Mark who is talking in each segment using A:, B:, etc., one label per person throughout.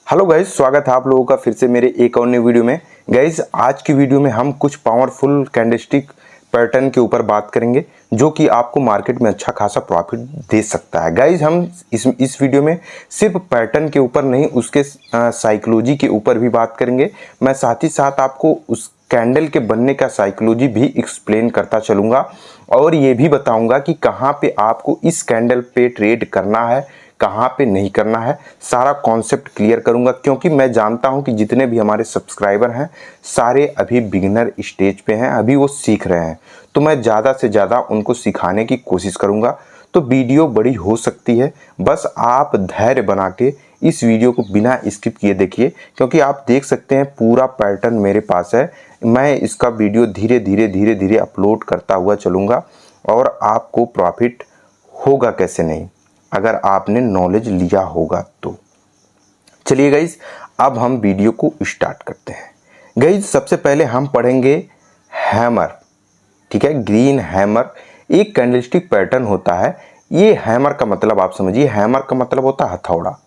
A: Hello guys, स्वागत है आप लोगों का फिर से मेरे एक और नई वीडियो में। गाइज आज की वीडियो में हम कुछ पावरफुल कैंडलस्टिक पैटर्न के ऊपर बात करेंगे जो कि आपको मार्केट में अच्छा खासा प्रॉफिट दे सकता है। गाइज हम इस वीडियो में सिर्फ पैटर्न के ऊपर नहीं, उसके साइकोलॉजी के ऊपर भी बात करेंगे। मैं साथ ही साथ आपको उस कैंडल के बनने का साइकोलॉजी भी एक्सप्लेन करता चलूँगा और ये भी बताऊँगा कि कहाँ पे आपको इस कैंडल पे ट्रेड करना है, कहाँ पे नहीं करना है। सारा कॉन्सेप्ट क्लियर करूंगा क्योंकि मैं जानता हूं कि जितने भी हमारे सब्सक्राइबर हैं सारे अभी बिगिनर स्टेज पे हैं, अभी वो सीख रहे हैं। तो मैं ज़्यादा से ज़्यादा उनको सिखाने की कोशिश करूंगा। तो वीडियो बड़ी हो सकती है, बस आप धैर्य बना के इस वीडियो को बिना स्किप किए देखिए, क्योंकि आप देख सकते हैं पूरा पैटर्न मेरे पास है। मैं इसका वीडियो धीरे धीरे अपलोड करता हुआ चलूँगा और आपको प्रॉफिट होगा कैसे नहीं, अगर आपने नॉलेज लिया होगा तो। चलिए गाइज, अब हम वीडियो को स्टार्ट करते हैं। गाइज सबसे पहले हम पढ़ेंगे हैमर, ठीक है। ग्रीन हैमर एक कैंडलस्टिक पैटर्न होता है। ये हैमर का मतलब आप समझिए, हैमर का मतलब होता है हथौड़ा,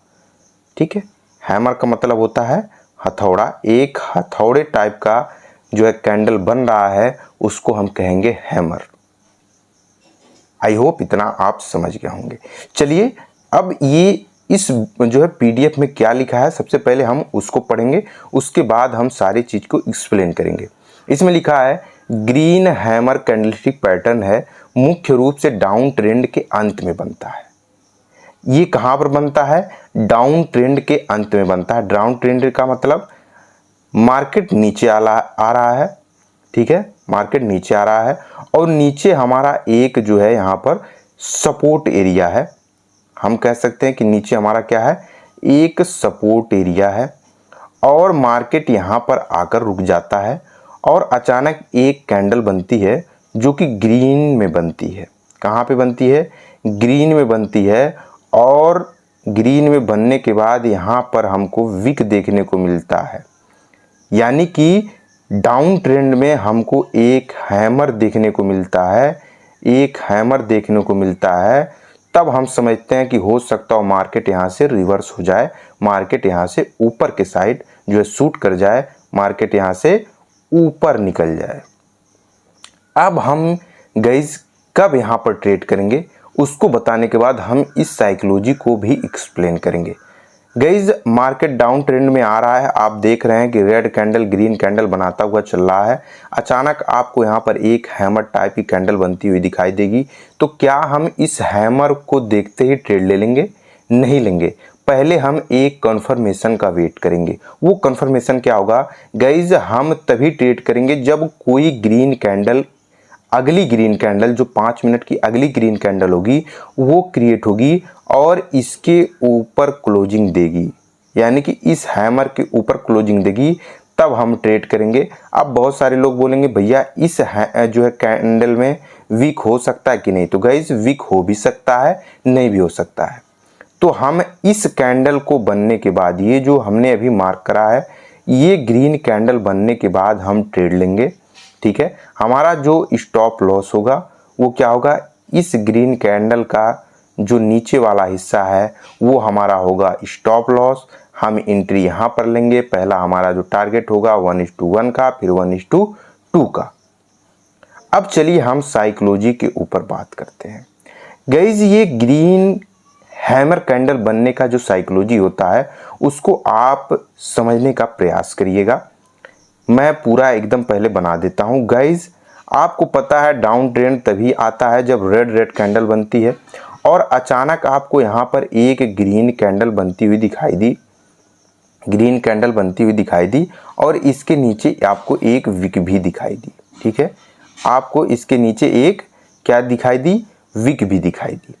A: ठीक है। हैमर का मतलब होता है हथौड़ा। एक हथौड़े टाइप का जो है कैंडल बन रहा है उसको हम कहेंगे हैमर। आई होप इतना आप समझ गए होंगे। चलिए अब ये इस जो है पीडीएफ में क्या लिखा है सबसे पहले हम उसको पढ़ेंगे, उसके बाद हम सारी चीज़ को एक्सप्लेन करेंगे। इसमें लिखा है ग्रीन हैमर कैंडलस्टिक पैटर्न है, मुख्य रूप से डाउन ट्रेंड के अंत में बनता है। ये कहाँ पर बनता है? डाउन ट्रेंड के अंत में बनता है। डाउन ट्रेंड का मतलब मार्केट नीचे आ रहा है, ठीक है। मार्केट नीचे आ रहा है और नीचे हमारा एक जो है यहाँ पर सपोर्ट एरिया है। हम कह सकते हैं कि नीचे हमारा क्या है, एक सपोर्ट एरिया है और मार्केट यहाँ पर आकर रुक जाता है और अचानक एक कैंडल बनती है जो कि ग्रीन में बनती है। कहाँ पे बनती है? ग्रीन में बनती है। और ग्रीन में बनने के बाद यहाँ पर हमको विक देखने को मिलता है, यानी कि डाउन ट्रेंड में हमको एक हैमर देखने को मिलता है, एक हैमर देखने को मिलता है। तब हम समझते हैं कि हो सकता हो मार्केट यहाँ से रिवर्स हो जाए, मार्केट यहाँ से ऊपर के साइड जो है शूट कर जाए, मार्केट यहाँ से ऊपर निकल जाए। अब हम गाइस कब यहाँ पर ट्रेड करेंगे उसको बताने के बाद हम इस साइकोलॉजी को भी एक्सप्लेन करेंगे। गाइज मार्केट डाउन ट्रेंड में आ रहा है, आप देख रहे हैं कि रेड कैंडल ग्रीन कैंडल बनाता हुआ चल रहा है। अचानक आपको यहाँ पर एक हैमर टाइप की कैंडल बनती हुई दिखाई देगी। तो क्या हम इस हैमर को देखते ही ट्रेड ले लेंगे? नहीं लेंगे। पहले हम एक कंफर्मेशन का वेट करेंगे। वो कंफर्मेशन क्या होगा गाइज? हम तभी ट्रेड करेंगे जब कोई ग्रीन कैंडल, अगली ग्रीन कैंडल जो 5 मिनट की अगली ग्रीन कैंडल होगी वो क्रिएट होगी और इसके ऊपर क्लोजिंग देगी, यानी कि इस हैमर के ऊपर क्लोजिंग देगी, तब हम ट्रेड करेंगे। अब बहुत सारे लोग बोलेंगे भैया इस जो है कैंडल में वीक हो सकता है कि नहीं? तो गाइस वीक हो भी सकता है, नहीं भी हो सकता है। तो हम इस कैंडल को बनने के बाद, ये जो हमने अभी मार्क करा है, ये ग्रीन कैंडल बनने के बाद हम ट्रेड लेंगे, ठीक है। हमारा जो स्टॉप लॉस होगा वो क्या होगा? इस ग्रीन कैंडल का जो नीचे वाला हिस्सा है वो हमारा होगा स्टॉप लॉस। हम एंट्री यहाँ पर लेंगे। पहला हमारा जो टारगेट होगा 1:1 का, फिर 1:2 का। अब चलिए हम साइकोलॉजी के ऊपर बात करते हैं। गाइस ये ग्रीन हैमर कैंडल बनने का जो साइकोलॉजी होता है उसको आप समझने का प्रयास करिएगा। मैं पूरा एकदम पहले बना देता हूँ। गाइज आपको पता है डाउन ट्रेंड तभी आता है जब रेड कैंडल बनती है और अचानक आपको यहाँ पर एक ग्रीन कैंडल बनती हुई दिखाई दी, ग्रीन कैंडल बनती हुई दिखाई दी और इसके नीचे आपको एक विक भी दिखाई दी, ठीक है। आपको इसके नीचे एक क्या दिखाई दी? विक भी दिखाई दी।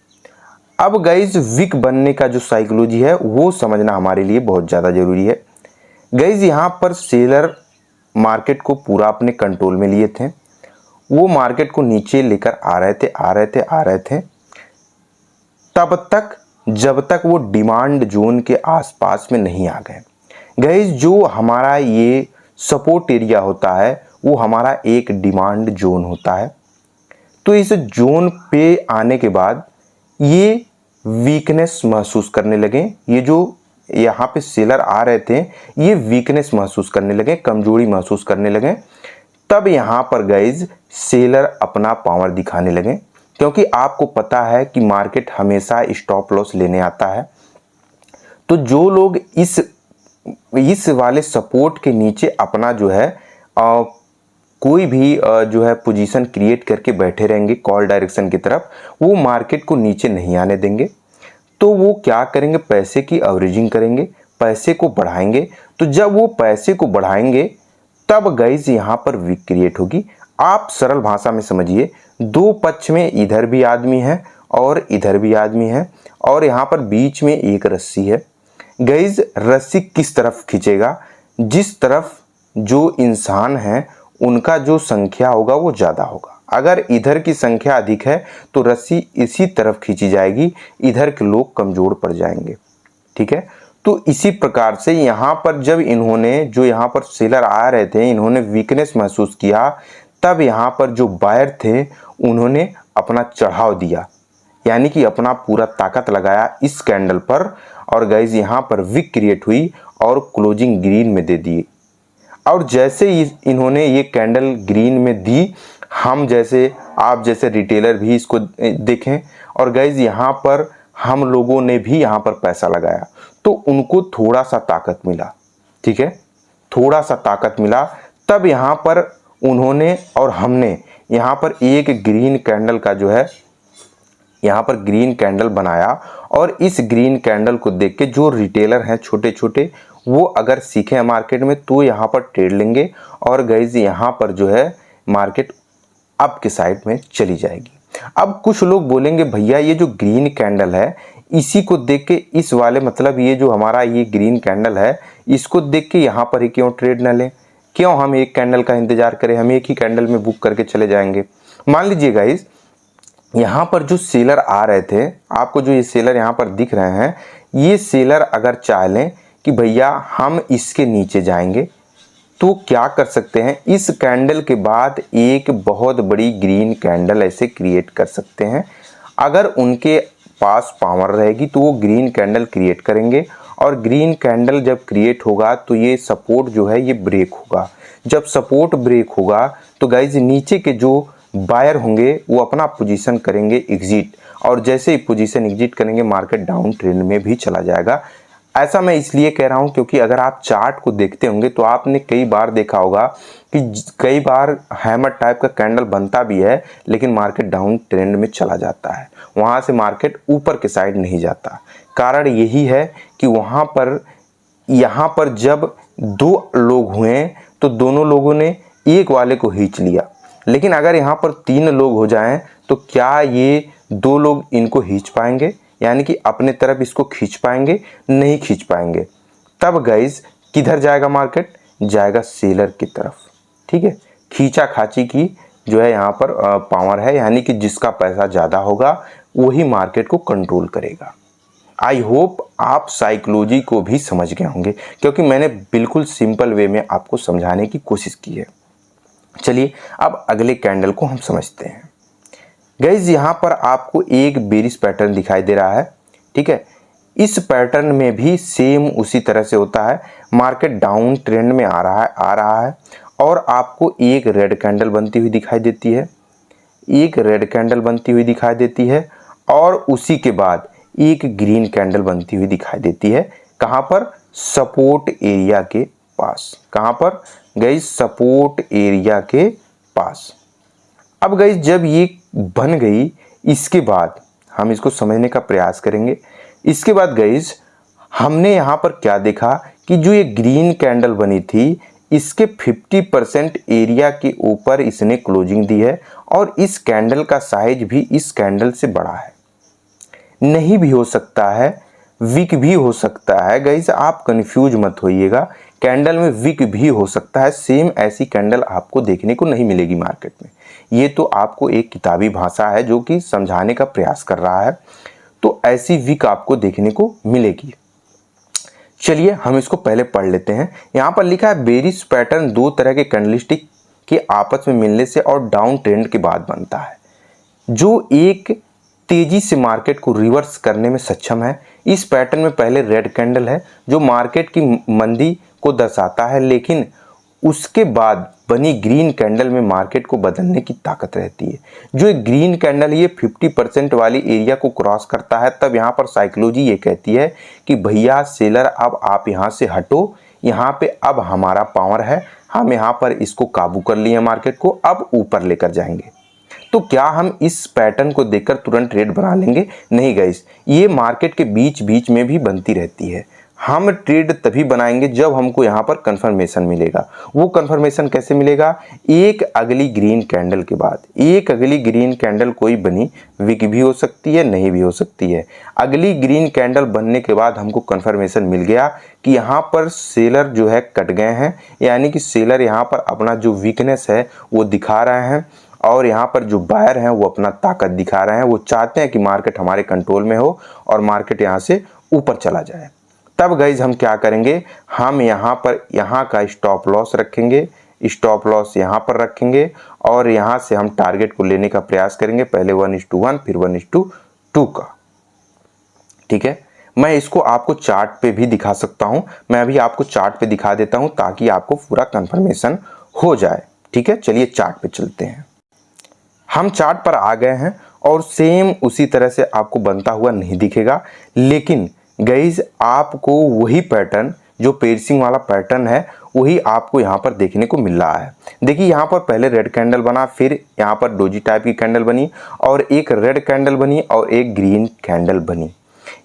A: अब गाइज विक बनने का जो साइकोलॉजी है वो समझना हमारे लिए बहुत ज़्यादा ज़रूरी है। गाइज यहाँ पर सेलर मार्केट को पूरा अपने कंट्रोल में लिए थे, वो मार्केट को नीचे लेकर आ रहे थे तब तक जब तक वो डिमांड जोन के आसपास में नहीं आ गए। गाइस जो हमारा ये सपोर्ट एरिया होता है वो हमारा एक डिमांड जोन होता है। तो इस जोन पे आने के बाद ये वीकनेस महसूस करने लगे। ये जो यहाँ पे सेलर आ रहे थे ये वीकनेस महसूस करने लगे, कमजोरी महसूस करने लगे, तब यहाँ पर गाइज सेलर अपना पावर दिखाने लगे। क्योंकि आपको पता है कि मार्केट हमेशा स्टॉप लॉस लेने आता है। तो जो लोग इस वाले सपोर्ट के नीचे अपना जो है कोई भी जो है पोजीशन क्रिएट करके बैठे रहेंगे कॉल डायरेक्शन की तरफ, वो मार्केट को नीचे नहीं आने देंगे। तो वो क्या करेंगे, पैसे की एवरेजिंग करेंगे, पैसे को बढ़ाएंगे। तो जब वो पैसे को बढ़ाएंगे तब गाइज यहाँ पर वीक क्रिएट होगी। आप सरल भाषा में समझिए, दो पक्ष में इधर भी आदमी है और इधर भी आदमी है और यहाँ पर बीच में एक रस्सी है। गाइज रस्सी किस तरफ खींचेगा, जिस तरफ जो इंसान है उनका जो संख्या होगा वो ज़्यादा होगा। अगर इधर की संख्या अधिक है तो रस्सी इसी तरफ खींची जाएगी, इधर के लोग कमज़ोर पड़ जाएंगे। ठीक है, तो इसी प्रकार से यहाँ पर जब इन्होंने, जो यहाँ पर सेलर आ रहे थे, इन्होंने वीकनेस महसूस किया, तब यहाँ पर जो बायर थे उन्होंने अपना चढ़ाव दिया, यानी कि अपना पूरा ताकत लगाया इस कैंडल पर। और गाइज यहाँ पर वीक क्रिएट हुई और क्लोजिंग ग्रीन में दे दी। और जैसे ही इन्होंने ये कैंडल ग्रीन में दी, हम जैसे, आप जैसे रिटेलर भी इसको देखें, और गाइज यहाँ पर हम लोगों ने भी यहाँ पर पैसा लगाया तो उनको थोड़ा सा ताकत मिला। ठीक है, थोड़ा सा ताकत मिला, तब यहाँ पर उन्होंने और हमने यहाँ पर एक ग्रीन कैंडल का जो है यहाँ पर ग्रीन कैंडल बनाया। और इस ग्रीन कैंडल को देख के जो रिटेलर हैं छोटे छोटे, वो अगर सीखे मार्केट में तो यहाँ पर ट्रेड लेंगे और गाइज यहाँ पर जो है मार्केट अप की साइड में चली जाएगी। अब कुछ लोग बोलेंगे भैया ये जो ग्रीन कैंडल है इसी को देख के, इस वाले मतलब ये जो हमारा ये ग्रीन कैंडल है इसको देख के यहाँ पर ही क्यों ट्रेड न लें, क्यों हम एक कैंडल का इंतजार करें, हम एक ही कैंडल में बुक करके चले जाएंगे। मान लीजिए गाइज यहाँ पर जो सेलर आ रहे थे, आपको जो ये सेलर यहाँ पर दिख रहे हैं, ये सेलर अगर चाह लें कि भैया हम इसके नीचे जाएंगे तो क्या कर सकते हैं, इस कैंडल के बाद एक बहुत बड़ी ग्रीन कैंडल ऐसे क्रिएट कर सकते हैं। अगर उनके पास पावर रहेगी तो वो ग्रीन कैंडल क्रिएट करेंगे और ग्रीन कैंडल जब क्रिएट होगा तो ये सपोर्ट जो है ये ब्रेक होगा। जब सपोर्ट ब्रेक होगा तो गाइज नीचे के जो बायर होंगे वो अपना पोजीशन करेंगे एग्जिट, और जैसे ही पोजीशन एग्जिट करेंगे मार्केट डाउन ट्रेंड में भी चला जाएगा। ऐसा मैं इसलिए कह रहा हूं क्योंकि अगर आप चार्ट को देखते होंगे तो आपने कई बार देखा होगा कि कई बार हैमर टाइप का कैंडल बनता भी है लेकिन मार्केट डाउन ट्रेंड में चला जाता है, वहां से मार्केट ऊपर के साइड नहीं जाता। कारण यही है कि वहां पर यहाँ पर जब दो लोग हुए तो दोनों लोगों ने एक वाले को खींच लिया, लेकिन अगर यहाँ पर तीन लोग हो जाएं तो क्या ये दो लोग इनको खींच पाएंगे, यानी कि अपने तरफ इसको खींच पाएंगे? नहीं खींच पाएंगे। तब गाइज किधर जाएगा मार्केट, जाएगा सेलर की तरफ। ठीक है, खींचा खाची की जो है यहाँ पर पावर है, यानी कि जिसका पैसा ज़्यादा होगा वही मार्केट को कंट्रोल करेगा। आई होप आप साइकोलॉजी को भी समझ गए होंगे क्योंकि मैंने बिल्कुल सिंपल वे में आपको समझाने की कोशिश की है। चलिए अब अगले कैंडल को हम समझते हैं। गाइज यहाँ पर आपको एक बेरिश पैटर्न दिखाई दे रहा है। ठीक है, इस पैटर्न में भी सेम उसी तरह से होता है, मार्केट डाउन ट्रेंड में आ रहा है और आपको एक रेड कैंडल बनती हुई दिखाई देती है, एक रेड कैंडल बनती हुई दिखाई देती है और उसी के बाद एक ग्रीन कैंडल बनती हुई दिखाई देती है। कहाँ पर, सपोर्ट एरिया के पास। कहाँ पर गाइज, सपोर्ट एरिया के पास। अब गाइज जब ये बन गई, इसके बाद हम इसको समझने का प्रयास करेंगे। इसके बाद गाइज हमने यहाँ पर क्या देखा कि जो ये ग्रीन कैंडल बनी थी इसके 50% एरिया के ऊपर इसने क्लोजिंग दी है और इस कैंडल का साइज भी इस कैंडल से बड़ा है। नहीं भी हो सकता है, वीक भी हो सकता है। गाइज आप कंफ्यूज मत होइएगा, कैंडल में वीक भी हो सकता है। सेम ऐसी कैंडल आपको देखने को नहीं मिलेगी मार्केट में। ये तो आपको एक किताबी भाषा है जो कि समझाने का प्रयास कर रहा है, तो ऐसी वीक आपको देखने को मिलेगी। चलिए हम इसको पहले पढ़ लेते हैं। यहाँ पर लिखा है बेरिश पैटर्न दो तरह के कैंडलस्टिक के आपस में मिलने से और डाउन ट्रेंड के बाद बनता है, जो एक तेजी से मार्केट को रिवर्स करने में सक्षम है। इस पैटर्न में पहले रेड कैंडल है जो मार्केट की मंदी को दर्शाता है, लेकिन उसके बाद बनी ग्रीन कैंडल में मार्केट को बदलने की ताकत रहती है। जो एक ग्रीन कैंडल ये 50% वाली एरिया को क्रॉस करता है, तब यहाँ पर साइकोलॉजी ये कहती है कि भैया सेलर अब आप यहाँ से हटो, यहाँ पे अब हमारा पावर है, हम यहाँ पर इसको काबू कर लिए मार्केट को, अब ऊपर लेकर जाएंगे। तो क्या हम इस पैटर्न को देखकर तुरंत ट्रेड बना लेंगे? नहीं गाइस, ये मार्केट के बीच बीच में भी बनती रहती है। हम ट्रेड तभी बनाएंगे जब हमको यहाँ पर कंफर्मेशन मिलेगा। वो कंफर्मेशन कैसे मिलेगा? एक अगली ग्रीन कैंडल के बाद। एक अगली ग्रीन कैंडल कोई बनी वीक भी हो सकती है, नहीं भी हो सकती है। अगली ग्रीन कैंडल बनने के बाद हमको कंफर्मेशन मिल गया कि यहाँ पर सेलर जो है कट गए हैं, यानी कि सेलर यहाँ पर अपना जो वीकनेस है वो दिखा रहे हैं, और यहाँ पर जो बायर हैं वो अपना ताकत दिखा रहे हैं। वो चाहते हैं कि मार्केट हमारे कंट्रोल में हो और मार्केट यहाँ से ऊपर चला जाए। तब गाइज हम क्या करेंगे? हम यहाँ पर यहाँ का स्टॉप लॉस रखेंगे, स्टॉप लॉस यहाँ पर रखेंगे, और यहाँ से हम टारगेट को लेने का प्रयास करेंगे, पहले 1:1 फिर 1:2 का। ठीक है, मैं इसको आपको चार्ट पे भी दिखा सकता हूँ। मैं अभी आपको चार्ट पे दिखा देता हूँ ताकि आपको पूरा कंफर्मेशन हो जाए। ठीक है, चलिए चार्ट पे चलते हैं। हम चार्ट पर आ गए हैं और सेम उसी तरह से आपको बनता हुआ नहीं दिखेगा, लेकिन गाइज आपको वही पैटर्न जो पेयर्सिंग वाला पैटर्न है वही आपको यहाँ पर देखने को मिल रहा है। देखिए यहाँ पर पहले रेड कैंडल बना, फिर यहाँ पर डोजी टाइप की कैंडल बनी, और एक रेड कैंडल बनी और एक ग्रीन कैंडल बनी।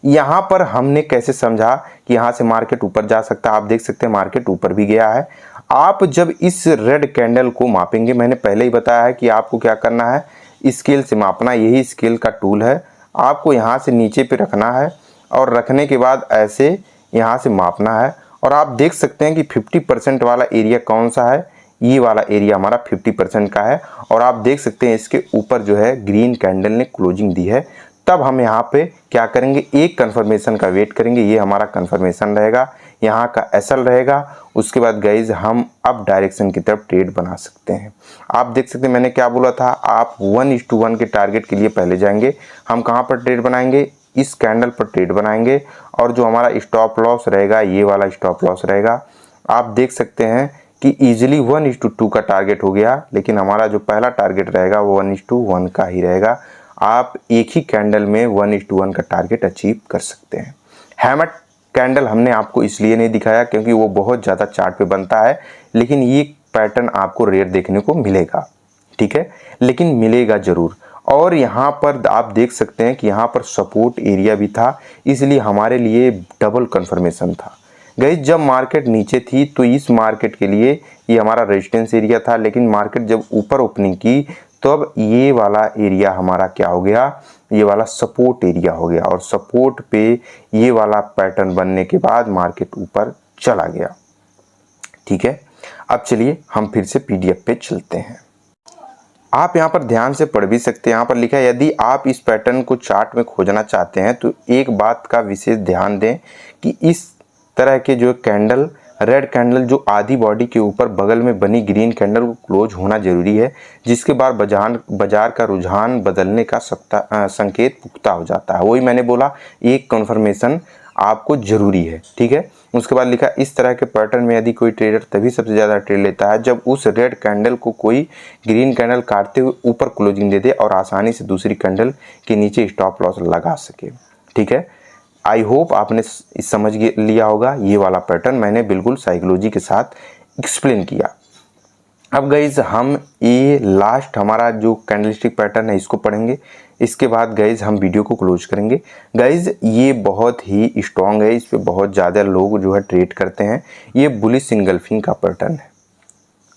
A: यहाँ पर हमने कैसे समझा कि यहाँ से मार्केट ऊपर जा सकता है? आप देख सकते हैं मार्केट ऊपर भी गया है। आप जब इस रेड कैंडल को मापेंगे, मैंने पहले ही बताया है कि आपको क्या करना है, स्केल से मापना। यही स्केल का टूल है, आपको यहाँ से नीचे पे रखना है और रखने के बाद ऐसे यहाँ से मापना है। और आप देख सकते हैं कि 50% वाला एरिया कौन सा है? ये वाला एरिया हमारा 50% का है, और आप देख सकते हैं इसके ऊपर जो है ग्रीन कैंडल ने क्लोजिंग दी है। तब हम यहाँ पे क्या करेंगे? एक कंफर्मेशन का वेट करेंगे। ये हमारा कंफर्मेशन रहेगा, यहाँ का एसएल रहेगा। उसके बाद गाइज हम अप डायरेक्शन की तरफ ट्रेड बना सकते हैं। आप देख सकते हैं मैंने क्या बोला था, आप 1:1 के टारगेट के लिए पहले जाएंगे। हम कहाँ पर ट्रेड बनाएंगे? इस कैंडल पर ट्रेड बनाएंगे, और जो हमारा स्टॉप लॉस रहेगा ये वाला स्टॉप लॉस रहेगा। आप देख सकते हैं कि इजीली 1:2 का टारगेट हो गया, लेकिन हमारा जो पहला टारगेट रहेगा वो 1:1 का ही रहेगा। आप एक ही कैंडल में 1:1 का टारगेट अचीव कर सकते हैं। हैमर कैंडल हमने आपको इसलिए नहीं दिखाया क्योंकि वो बहुत ज़्यादा चार्ट पे बनता है, लेकिन ये पैटर्न आपको रेयर देखने को मिलेगा। ठीक है, लेकिन मिलेगा ज़रूर। और यहाँ पर आप देख सकते हैं कि यहाँ पर सपोर्ट एरिया भी था, इसलिए हमारे लिए डबल कंफर्मेशन था। गाइस जब मार्केट नीचे थी तो इस मार्केट के लिए ये हमारा रेजिस्टेंस एरिया था, लेकिन मार्केट जब ऊपर ओपनिंग की तो अब ये वाला एरिया हमारा क्या हो गया? ये वाला सपोर्ट एरिया हो गया, और सपोर्ट पे ये वाला पैटर्न बनने के बाद मार्केट ऊपर चला गया। ठीक है, अब चलिए हम फिर से पीडीएफ पे चलते हैं। आप यहाँ पर ध्यान से पढ़ भी सकते हैं। यहाँ पर लिखा है यदि आप इस पैटर्न को चार्ट में खोजना चाहते हैं तो एक बात का विशेष ध्यान दें कि इस तरह के जो कैंडल, रेड कैंडल जो आधी बॉडी के ऊपर बगल में बनी ग्रीन कैंडल को क्लोज होना जरूरी है, जिसके बाद बाजार का रुझान बदलने का संकेत पुख्ता हो जाता है। वही मैंने बोला, एक कन्फर्मेशन आपको जरूरी है। ठीक है, उसके बाद लिखा इस तरह के पैटर्न में यदि कोई ट्रेडर तभी सबसे ज़्यादा ट्रेड लेता है जब उस रेड कैंडल को कोई ग्रीन कैंडल काटते हुए ऊपर क्लोजिंग दे दे और आसानी से दूसरी कैंडल के नीचे स्टॉप लॉस लगा सके। ठीक है, आई होप आपने समझ लिया होगा। ये वाला पैटर्न मैंने बिल्कुल साइकोलॉजी के साथ एक्सप्लेन किया। अब गाइज हम ये लास्ट हमारा जो कैंडलस्टिक पैटर्न है इसको पढ़ेंगे, इसके बाद गाइज हम वीडियो को क्लोज करेंगे। गाइज ये बहुत ही स्ट्रॉन्ग है, इस पे बहुत ज़्यादा लोग जो है ट्रेड करते हैं। ये बुलिश इंगल्फिंग का पैटर्न है,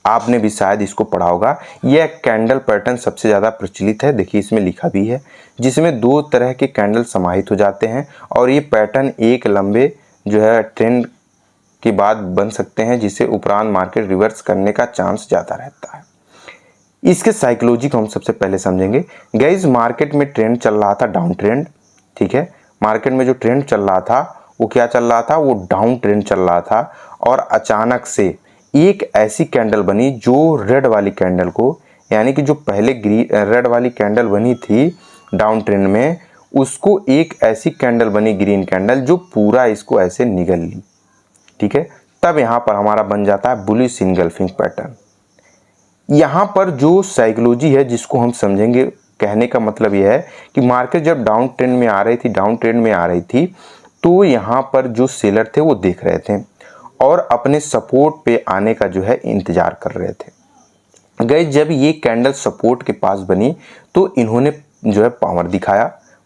A: आपने भी शायद इसको पढ़ा होगा। यह कैंडल पैटर्न सबसे ज़्यादा प्रचलित है। देखिए इसमें लिखा भी है, जिसमें दो तरह के कैंडल समाहित हो जाते हैं, और ये पैटर्न एक लंबे जो है ट्रेंड के बाद बन सकते हैं, जिससे उपरांत मार्केट रिवर्स करने का चांस ज़्यादा रहता है। इसके साइकोलॉजी को हम सबसे पहले समझेंगे। गाइज मार्केट में ट्रेंड चल रहा था डाउन ट्रेंड। ठीक है, मार्केट में जो ट्रेंड चल रहा था वो क्या चल रहा था? वो डाउन ट्रेंड चल रहा था, और अचानक से एक ऐसी कैंडल बनी जो रेड वाली कैंडल को, यानी कि जो पहले रेड वाली कैंडल बनी थी डाउन ट्रेंड में, उसको एक ऐसी कैंडल बनी ग्रीन कैंडल जो पूरा इसको ऐसे निगल ली, ठीक है। तब यहाँ पर हमारा बन जाता है बुलिश इनगल्फिंग पैटर्न। यहाँ पर जो साइकोलॉजी है जिसको हम समझेंगे, कहने का मतलब यह है कि मार्केट जब डाउन ट्रेंड में आ रही थी तो यहाँ पर जो सेलर थे वो देख रहे थे और अपने सपोर्ट पे आने का जो है इंतजार कर रहे थे। गाइस जब ये कैंडल सपोर्ट के पास बनी तो इन्होंने जो है पावर दिखाया।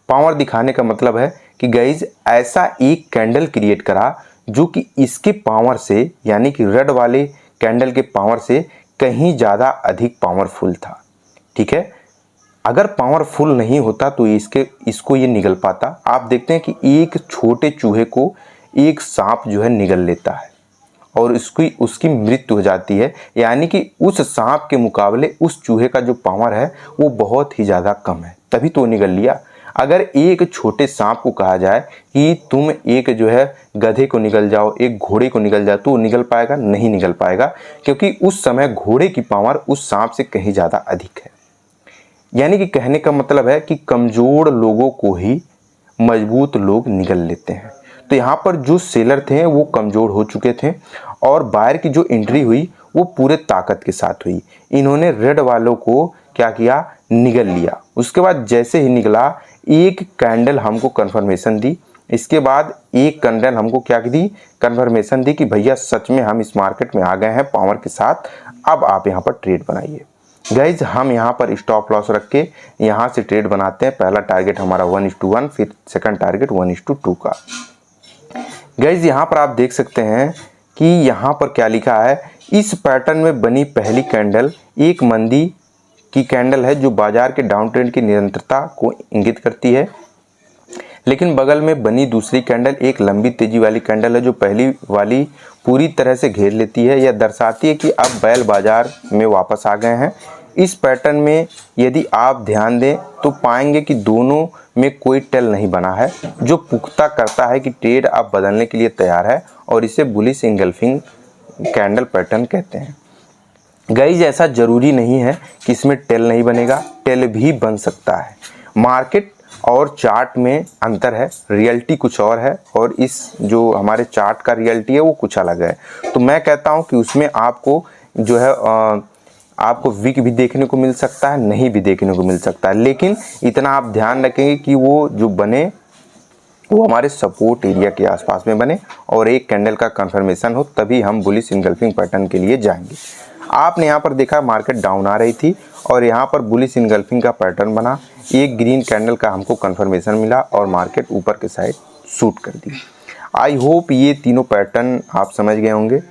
A: पावर दिखाने का मतलब है कि गाइस ऐसा एक कैंडल क्रिएट करा जो कि इसके पावर से, यानी कि रेड वाले कैंडल के पावर से कहीं ज़्यादा अधिक पावरफुल था, ठीक है। अगर पावरफुल नहीं होता तो इसको ये निगल पाता। आप देखते हैं कि एक छोटे चूहे को एक सांप जो है निगल लेता है और उसकी मृत्यु हो जाती है, यानी कि उस सांप के मुकाबले उस चूहे का जो पावर है वो बहुत ही ज़्यादा कम है, तभी तो निगल लिया। अगर एक छोटे सांप को कहा जाए कि तुम एक जो है गधे को निगल जाओ, एक घोड़े को निगल जाओ, तो वो निगल पाएगा? नहीं निगल पाएगा, क्योंकि उस समय घोड़े की पावर उस सांप से कहीं ज़्यादा अधिक है। यानी कि कहने का मतलब है कि कमज़ोर लोगों को ही मजबूत लोग निगल लेते हैं। तो यहाँ पर जो सेलर थे वो कमज़ोर हो चुके थे और बायर की जो एंट्री हुई वो पूरे ताकत के साथ हुई। इन्होंने रेड वालों को क्या किया? निगल लिया। उसके बाद जैसे ही निकला एक कैंडल हमको कन्फर्मेशन दी। इसके बाद एक कैंडल हमको क्या दी? कन्फर्मेशन दी कि भैया सच में हम इस मार्केट में आ गए हैं पावर के साथ, अब आप यहाँ पर ट्रेड बनाइए। गाइज हम यहाँ पर स्टॉप लॉस रख के यहाँ से ट्रेड बनाते हैं। पहला टारगेट हमारा 1:1, फिर सेकंड टारगेट 1:2 का। गाइज यहाँ पर आप देख सकते हैं कि यहाँ पर क्या लिखा है, इस पैटर्न में बनी पहली कैंडल एक मंदी की कैंडल है जो बाजार के डाउन ट्रेंड की निरंतरता को इंगित करती है। लेकिन बगल में बनी दूसरी कैंडल एक लंबी तेजी वाली कैंडल है जो पहली वाली पूरी तरह से घेर लेती है। यह दर्शाती है कि अब बैल बाजार में वापस आ गए हैं। इस पैटर्न में यदि आप ध्यान दें तो पाएंगे कि दोनों में कोई टेल नहीं बना है, जो पुख्ता करता है कि ट्रेड अब बदलने के लिए तैयार है और इसे बुलिश इंगल्फिंग कैंडल पैटर्न कहते हैं। गाइज ऐसा ज़रूरी नहीं है कि इसमें टेल नहीं बनेगा, टेल भी बन सकता है। मार्केट और चार्ट में अंतर है, रियलिटी कुछ और है और इस जो हमारे चार्ट का रियलिटी है वो कुछ अलग है। तो मैं कहता हूँ कि उसमें आपको जो है आपको वीक भी देखने को मिल सकता है, नहीं भी देखने को मिल सकता है, लेकिन इतना आप ध्यान रखेंगे कि वो जो बने वो हमारे सपोर्ट एरिया के आसपास में बने और एक कैंडल का कंफर्मेशन हो, तभी हम बुलिश इनगल्फिंग पैटर्न के लिए जाएंगे। आपने यहाँ पर देखा मार्केट डाउन आ रही थी और यहाँ पर बुलिश इनगल्फिंग का पैटर्न बना, एक ग्रीन कैंडल का हमको कंफर्मेशन मिला और मार्केट ऊपर के साइड शूट कर दी। आई होप ये तीनों पैटर्न आप समझ गए होंगे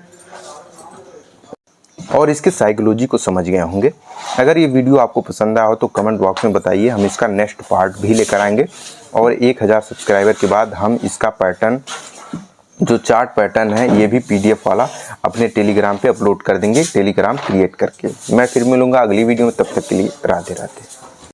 A: और इसके साइकोलॉजी को समझ गए होंगे। अगर ये वीडियो आपको पसंद आया हो तो कमेंट बॉक्स में बताइए, हम इसका नेक्स्ट पार्ट भी लेकर आएंगे और 1000 सब्सक्राइबर के बाद हम इसका पैटर्न जो चार्ट पैटर्न है ये भी PDF वाला अपने टेलीग्राम पे अपलोड कर देंगे, टेलीग्राम क्रिएट करके। मैं फिर मिलूंगा अगली वीडियो में, तब तक के लिए राधे राधे।